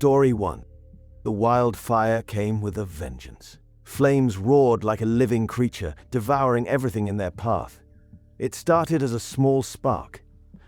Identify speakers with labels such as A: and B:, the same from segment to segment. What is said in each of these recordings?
A: Story 1. The wildfire came with a vengeance. Flames roared like a living creature, devouring everything in their path. It started as a small spark,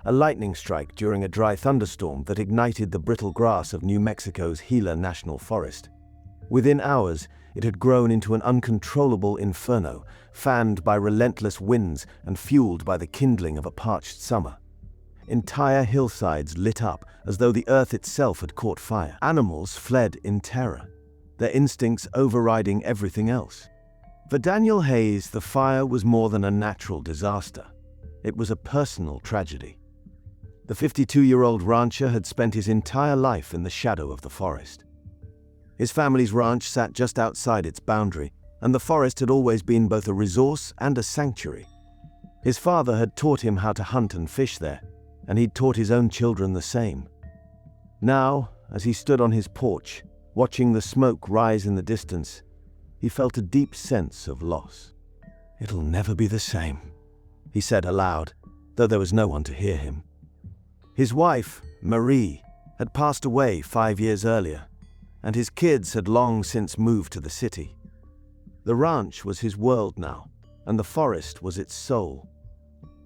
A: a lightning strike during a dry thunderstorm that ignited the brittle grass of New Mexico's Gila National Forest. Within hours, it had grown into an uncontrollable inferno, fanned by relentless winds and fueled by the kindling of a parched summer. Entire hillsides lit up as though the earth itself had caught fire. Animals fled in terror, their instincts overriding everything else. For Daniel Hayes, the fire was more than a natural disaster. It was a personal tragedy. The 52-year-old rancher had spent his entire life in the shadow of the forest. His family's ranch sat just outside its boundary, and the forest had always been both a resource and a sanctuary. His father had taught him how to hunt and fish there, and he'd taught his own children the same. Now, as he stood on his porch, watching the smoke rise in the distance, he felt a deep sense of loss. "It'll never be the same," he said aloud, though there was no one to hear him. His wife, Marie, had passed away 5 years earlier, and his kids had long since moved to the city. The ranch was his world now, and the forest was its soul.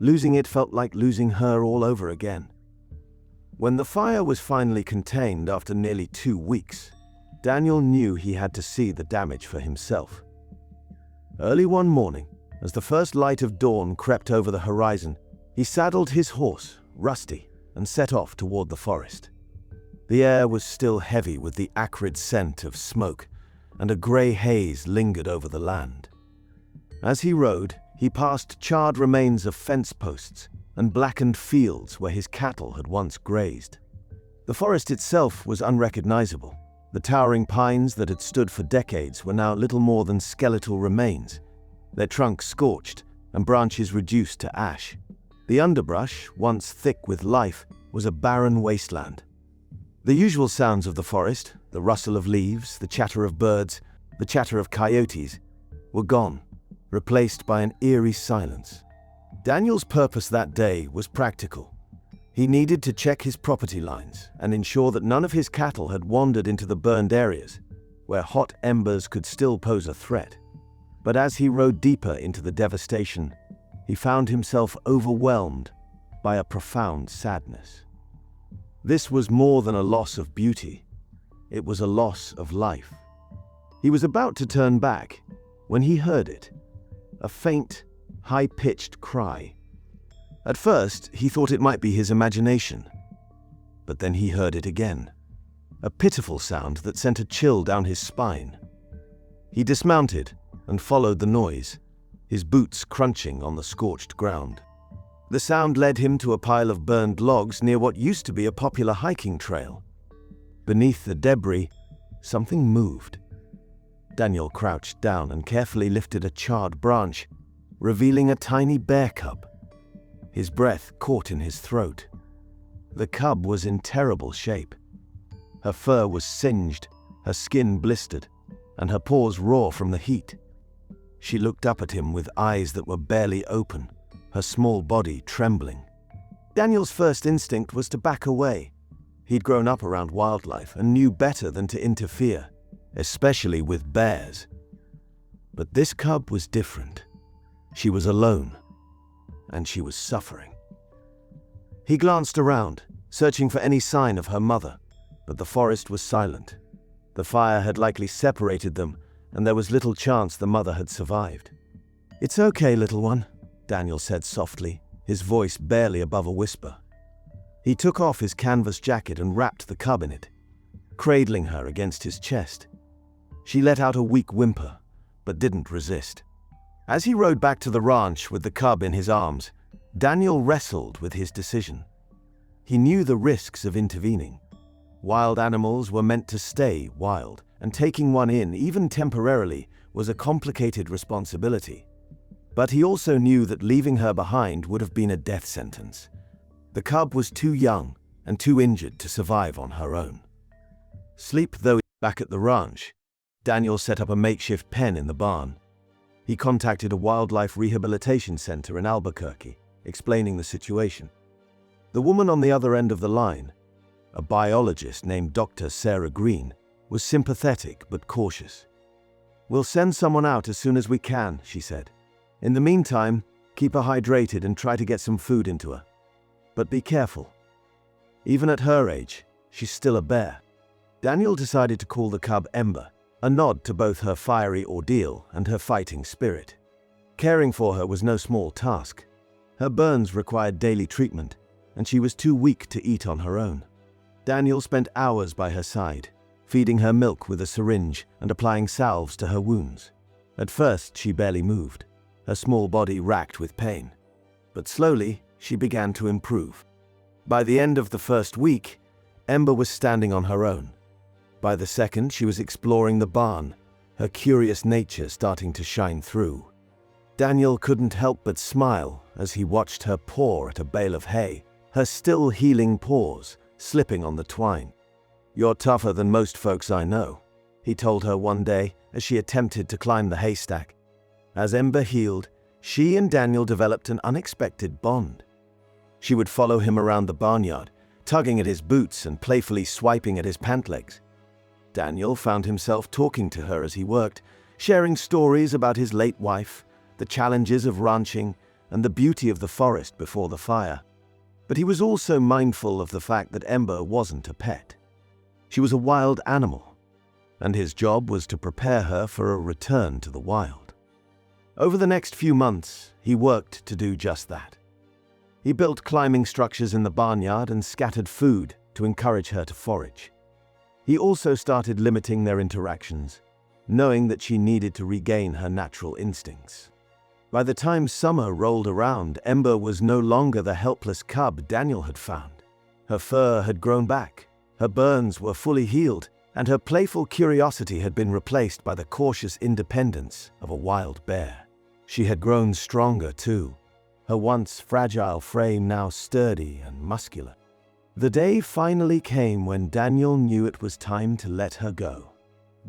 A: Losing it felt like losing her all over again. When the fire was finally contained after nearly 2 weeks, Daniel knew he had to see the damage for himself. Early one morning, as the first light of dawn crept over the horizon, he saddled his horse, Rusty, and set off toward the forest. The air was still heavy with the acrid scent of smoke, and a gray haze lingered over the land. As he rode, he passed charred remains of fence posts and blackened fields where his cattle had once grazed. The forest itself was unrecognizable. The towering pines that had stood for decades were now little more than skeletal remains, their trunks scorched and branches reduced to ash. The underbrush, once thick with life, was a barren wasteland. The usual sounds of the forest, the rustle of leaves, the chatter of birds, the chatter of coyotes, were gone, replaced by an eerie silence. Daniel's purpose that day was practical. He needed to check his property lines and ensure that none of his cattle had wandered into the burned areas, where hot embers could still pose a threat. But as he rode deeper into the devastation, he found himself overwhelmed by a profound sadness. This was more than a loss of beauty. It was a loss of life. He was about to turn back when he heard it, a faint, high-pitched cry. At first, he thought it might be his imagination, but then he heard it again, a pitiful sound that sent a chill down his spine. He dismounted and followed the noise, his boots crunching on the scorched ground. The sound led him to a pile of burned logs near what used to be a popular hiking trail. Beneath the debris, something moved. Daniel crouched down and carefully lifted a charred branch, revealing a tiny bear cub. His breath caught in his throat. The cub was in terrible shape. Her fur was singed, her skin blistered, and her paws raw from the heat. She looked up at him with eyes that were barely open, her small body trembling. Daniel's first instinct was to back away. He'd grown up around wildlife and knew better than to interfere, especially with bears. But this cub was different. She was alone, and she was suffering. He glanced around, searching for any sign of her mother, but the forest was silent. The fire had likely separated them, and there was little chance the mother had survived. "It's okay, little one," Daniel said softly, his voice barely above a whisper. He took off his canvas jacket and wrapped the cub in it, cradling her against his chest. She let out a weak whimper, but didn't resist. As he rode back to the ranch with the cub in his arms, Daniel wrestled with his decision. He knew the risks of intervening. Wild animals were meant to stay wild, and taking one in, even temporarily, was a complicated responsibility. But he also knew that leaving her behind would have been a death sentence. The cub was too young and too injured to survive on her own. Back at the ranch, Daniel set up a makeshift pen in the barn. He contacted a wildlife rehabilitation center in Albuquerque, explaining the situation. The woman on the other end of the line, a biologist named Dr. Sarah Green, was sympathetic but cautious. "We'll send someone out as soon as we can," she said. "In the meantime, keep her hydrated and try to get some food into her. But be careful. Even at her age, she's still a bear." Daniel decided to call the cub Ember, a nod to both her fiery ordeal and her fighting spirit. Caring for her was no small task. Her burns required daily treatment, and she was too weak to eat on her own. Daniel spent hours by her side, feeding her milk with a syringe and applying salves to her wounds. At first, she barely moved, her small body racked with pain. But slowly, she began to improve. By the end of the first week, Ember was standing on her own. By the second, she was exploring the barn, her curious nature starting to shine through. Daniel couldn't help but smile as he watched her paw at a bale of hay, her still healing paws slipping on the twine. "You're tougher than most folks I know," he told her one day as she attempted to climb the haystack. As Ember healed, she and Daniel developed an unexpected bond. She would follow him around the barnyard, tugging at his boots and playfully swiping at his pant legs. Daniel found himself talking to her as he worked, sharing stories about his late wife, the challenges of ranching, and the beauty of the forest before the fire. But he was also mindful of the fact that Ember wasn't a pet. She was a wild animal, and his job was to prepare her for a return to the wild. Over the next few months, he worked to do just that. He built climbing structures in the barnyard and scattered food to encourage her to forage. He also started limiting their interactions, knowing that she needed to regain her natural instincts. By the time summer rolled around, Ember was no longer the helpless cub Daniel had found. Her fur had grown back, her burns were fully healed, and her playful curiosity had been replaced by the cautious independence of a wild bear. She had grown stronger too, her once fragile frame now sturdy and muscular. The day finally came when Daniel knew it was time to let her go.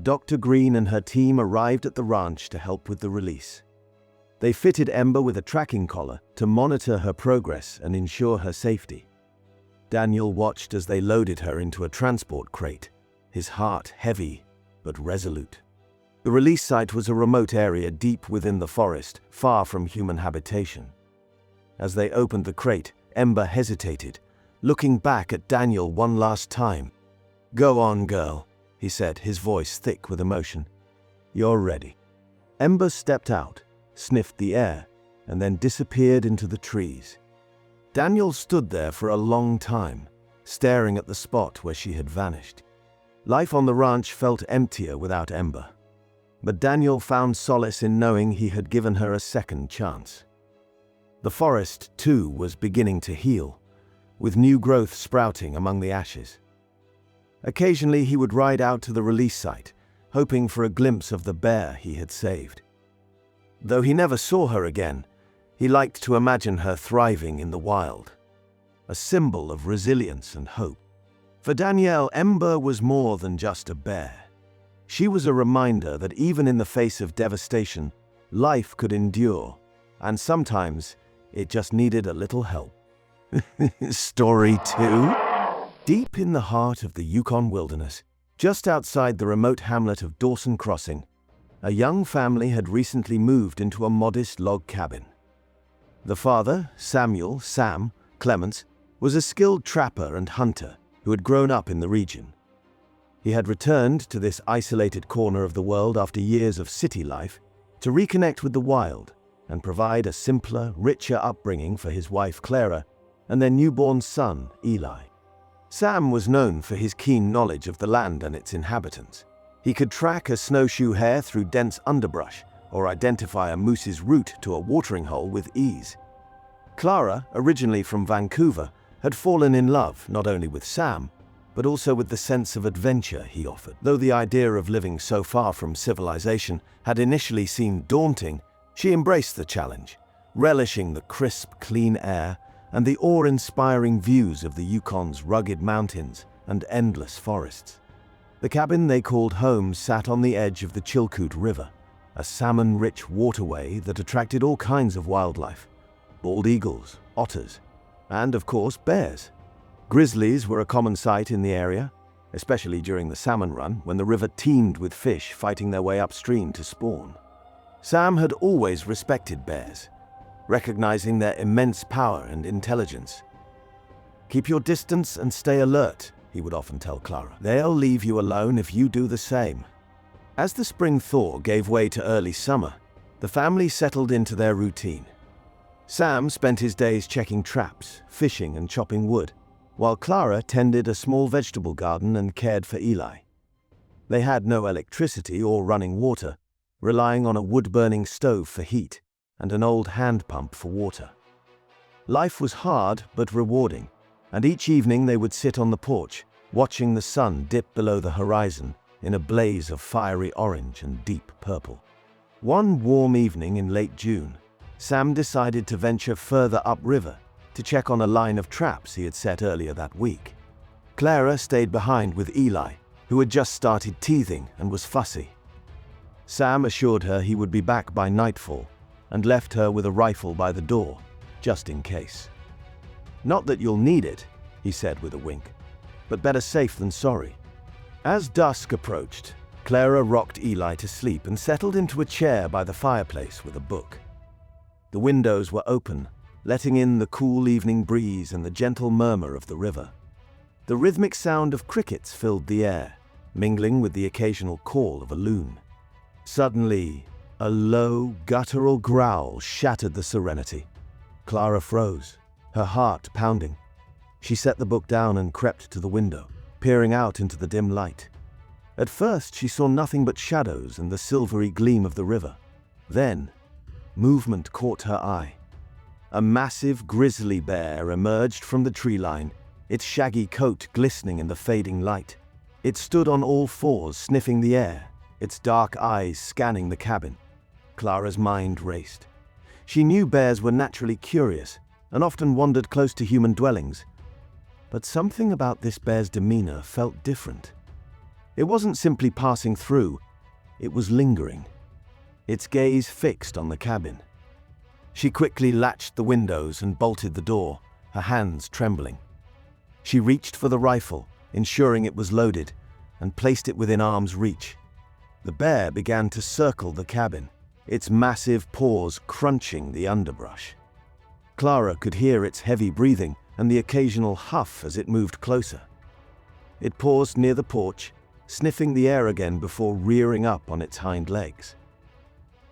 A: Dr. Green and her team arrived at the ranch to help with the release. They fitted Ember with a tracking collar to monitor her progress and ensure her safety. Daniel watched as they loaded her into a transport crate, his heart heavy but resolute. The release site was a remote area deep within the forest, far from human habitation. As they opened the crate, Ember hesitated, looking back at Daniel one last time. "Go on, girl," he said, his voice thick with emotion. "You're ready." Ember stepped out, sniffed the air, and then disappeared into the trees. Daniel stood there for a long time, staring at the spot where she had vanished. Life on the ranch felt emptier without Ember. But Daniel found solace in knowing he had given her a second chance. The forest, too, was beginning to heal, with new growth sprouting among the ashes. Occasionally he would ride out to the release site, hoping for a glimpse of the bear he had saved. Though he never saw her again, he liked to imagine her thriving in the wild, a symbol of resilience and hope. For Danielle, Ember was more than just a bear. She was a reminder that even in the face of devastation, life could endure, and sometimes it just needed a little help. Story 2? Deep in the heart of the Yukon wilderness, just outside the remote hamlet of Dawson Crossing, a young family had recently moved into a modest log cabin. The father, Samuel "Sam" Clements, was a skilled trapper and hunter who had grown up in the region. He had returned to this isolated corner of the world after years of city life to reconnect with the wild and provide a simpler, richer upbringing for his wife Clara and their newborn son, Eli. Sam was known for his keen knowledge of the land and its inhabitants. He could track a snowshoe hare through dense underbrush or identify a moose's route to a watering hole with ease. Clara, originally from Vancouver, had fallen in love not only with Sam, but also with the sense of adventure he offered. Though the idea of living so far from civilization had initially seemed daunting, she embraced the challenge, relishing the crisp, clean air and the awe-inspiring views of the Yukon's rugged mountains and endless forests. The cabin they called home sat on the edge of the Chilkoot River, a salmon-rich waterway that attracted all kinds of wildlife: bald eagles, otters, and, of course, bears. Grizzlies were a common sight in the area, especially during the salmon run when the river teemed with fish fighting their way upstream to spawn. Sam had always respected bears, recognizing their immense power and intelligence. "Keep your distance and stay alert," he would often tell Clara. "They'll leave you alone if you do the same." As the spring thaw gave way to early summer, the family settled into their routine. Sam spent his days checking traps, fishing and chopping wood, while Clara tended a small vegetable garden and cared for Eli. They had no electricity or running water, relying on a wood-burning stove for heat and an old hand pump for water. Life was hard but rewarding, and each evening they would sit on the porch, watching the sun dip below the horizon in a blaze of fiery orange and deep purple. One warm evening in late June, Sam decided to venture further upriver to check on a line of traps he had set earlier that week. Clara stayed behind with Eli, who had just started teething and was fussy. Sam assured her he would be back by nightfall and left her with a rifle by the door, just in case. "Not that you'll need it," he said with a wink, "but better safe than sorry." As dusk approached, Clara rocked Eli to sleep and settled into a chair by the fireplace with a book. The windows were open, letting in the cool evening breeze and the gentle murmur of the river. The rhythmic sound of crickets filled the air, mingling with the occasional call of a loon. Suddenly, a low, guttural growl shattered the serenity. Clara froze, her heart pounding. She set the book down and crept to the window, peering out into the dim light. At first, she saw nothing but shadows and the silvery gleam of the river. Then, movement caught her eye. A massive grizzly bear emerged from the tree line, its shaggy coat glistening in the fading light. It stood on all fours, sniffing the air, its dark eyes scanning the cabin. Clara's mind raced. She knew bears were naturally curious and often wandered close to human dwellings. But something about this bear's demeanor felt different. It wasn't simply passing through, it was lingering, its gaze fixed on the cabin. She quickly latched the windows and bolted the door, her hands trembling. She reached for the rifle, ensuring it was loaded, and placed it within arm's reach. The bear began to circle the cabin, its massive paws crunching the underbrush. Clara could hear its heavy breathing and the occasional huff as it moved closer. It paused near the porch, sniffing the air again before rearing up on its hind legs.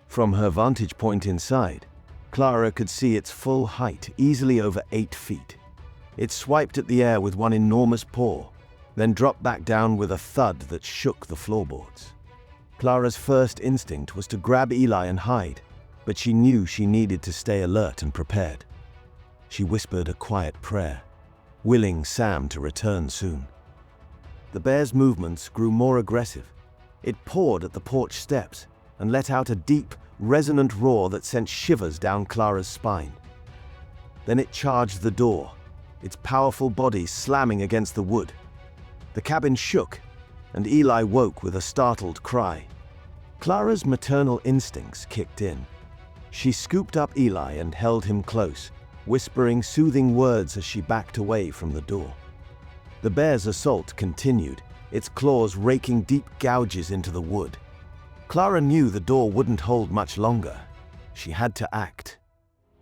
A: From her vantage point inside, Clara could see its full height, easily over 8 feet. It swiped at the air with one enormous paw, then dropped back down with a thud that shook the floorboards. Clara's first instinct was to grab Eli and hide, but she knew she needed to stay alert and prepared. She whispered a quiet prayer, willing Sam to return soon. The bear's movements grew more aggressive. It pawed at the porch steps and let out a deep, resonant roar that sent shivers down Clara's spine. Then it charged the door, its powerful body slamming against the wood. The cabin shook, and Eli woke with a startled cry. Clara's maternal instincts kicked in. She scooped up Eli and held him close, whispering soothing words as she backed away from the door. The bear's assault continued, its claws raking deep gouges into the wood. Clara knew the door wouldn't hold much longer. She had to act.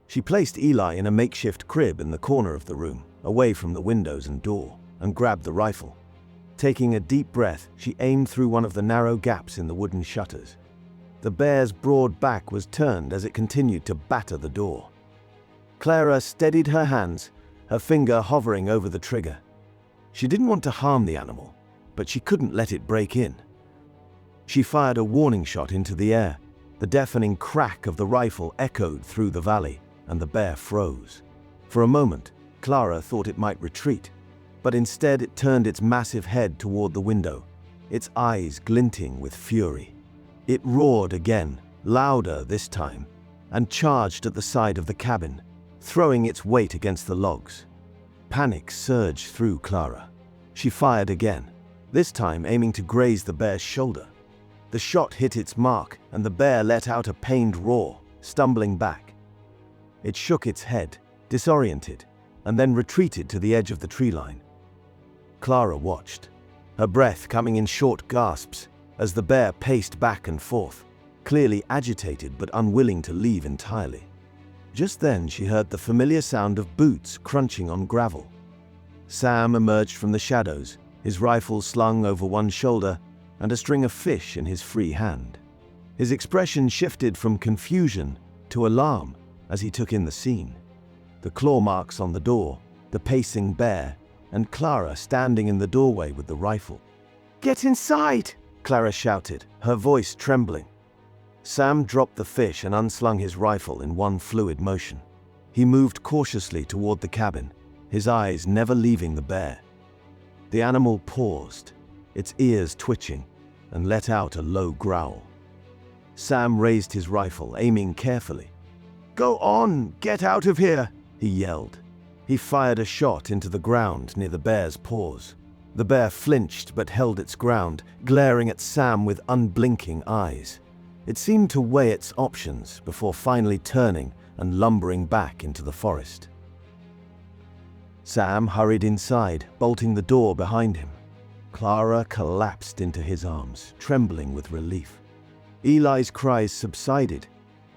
A: She placed Eli in a makeshift crib in the corner of the room, away from the windows and door, and grabbed the rifle. Taking a deep breath, she aimed through one of the narrow gaps in the wooden shutters. The bear's broad back was turned as it continued to batter the door. Clara steadied her hands, her finger hovering over the trigger. She didn't want to harm the animal, but she couldn't let it break in. She fired a warning shot into the air. The deafening crack of the rifle echoed through the valley, and the bear froze. For a moment, Clara thought it might retreat, but instead it turned its massive head toward the window, its eyes glinting with fury. It roared again, louder this time, and charged at the side of the cabin, throwing its weight against the logs. Panic surged through Clara. She fired again, this time aiming to graze the bear's shoulder. The shot hit its mark, and the bear let out a pained roar, stumbling back. It shook its head, disoriented, and then retreated to the edge of the tree line, Clara watched, her breath coming in short gasps as the bear paced back and forth, clearly agitated but unwilling to leave entirely. Just then she heard the familiar sound of boots crunching on gravel. Sam emerged from the shadows, his rifle slung over one shoulder and a string of fish in his free hand. His expression shifted from confusion to alarm as he took in the scene. The claw marks on the door, the pacing bear, and Clara standing in the doorway with the rifle. "Get inside!" Clara shouted, her voice trembling. Sam dropped the fish and unslung his rifle in one fluid motion. He moved cautiously toward the cabin, his eyes never leaving the bear. The animal paused, its ears twitching, and let out a low growl. Sam raised his rifle, aiming carefully. "Go on! Get out of here!" he yelled. He fired a shot into the ground near the bear's paws. The bear flinched but held its ground, glaring at Sam with unblinking eyes. It seemed to weigh its options before finally turning and lumbering back into the forest. Sam hurried inside, bolting the door behind him. Clara collapsed into his arms, trembling with relief. Eli's cries subsided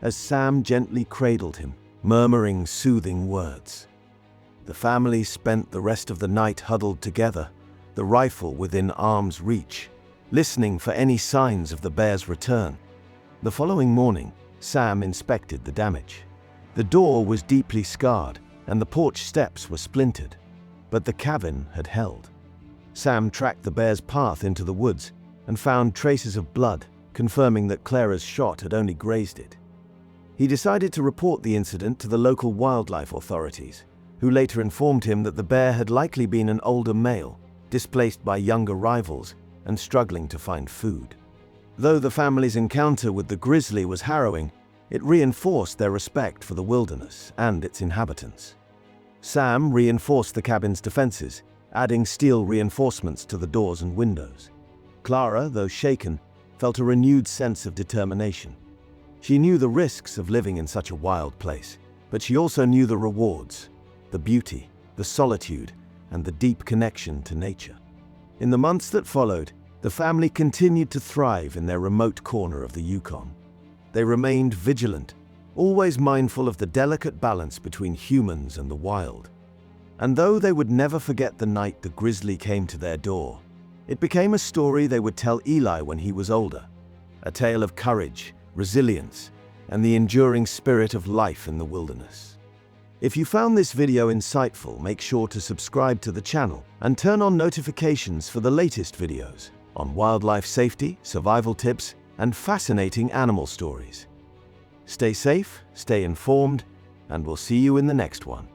A: as Sam gently cradled him, murmuring soothing words. The family spent the rest of the night huddled together, the rifle within arm's reach, listening for any signs of the bear's return. The following morning, Sam inspected the damage. The door was deeply scarred, and the porch steps were splintered, but the cabin had held. Sam tracked the bear's path into the woods and found traces of blood, confirming that Clara's shot had only grazed it. He decided to report the incident to the local wildlife authorities, who later informed him that the bear had likely been an older male, displaced by younger rivals and struggling to find food. Though the family's encounter with the grizzly was harrowing, it reinforced their respect for the wilderness and its inhabitants. Sam reinforced the cabin's defenses, adding steel reinforcements to the doors and windows. Clara, though shaken, felt a renewed sense of determination. She knew the risks of living in such a wild place, but she also knew the rewards, the beauty, the solitude, and the deep connection to nature. In the months that followed, the family continued to thrive in their remote corner of the Yukon. They remained vigilant, always mindful of the delicate balance between humans and the wild. And though they would never forget the night the grizzly came to their door, it became a story they would tell Eli when he was older, a tale of courage, resilience, and the enduring spirit of life in the wilderness. If you found this video insightful, make sure to subscribe to the channel and turn on notifications for the latest videos on wildlife safety, survival tips, and fascinating animal stories. Stay safe, stay informed, and we'll see you in the next one.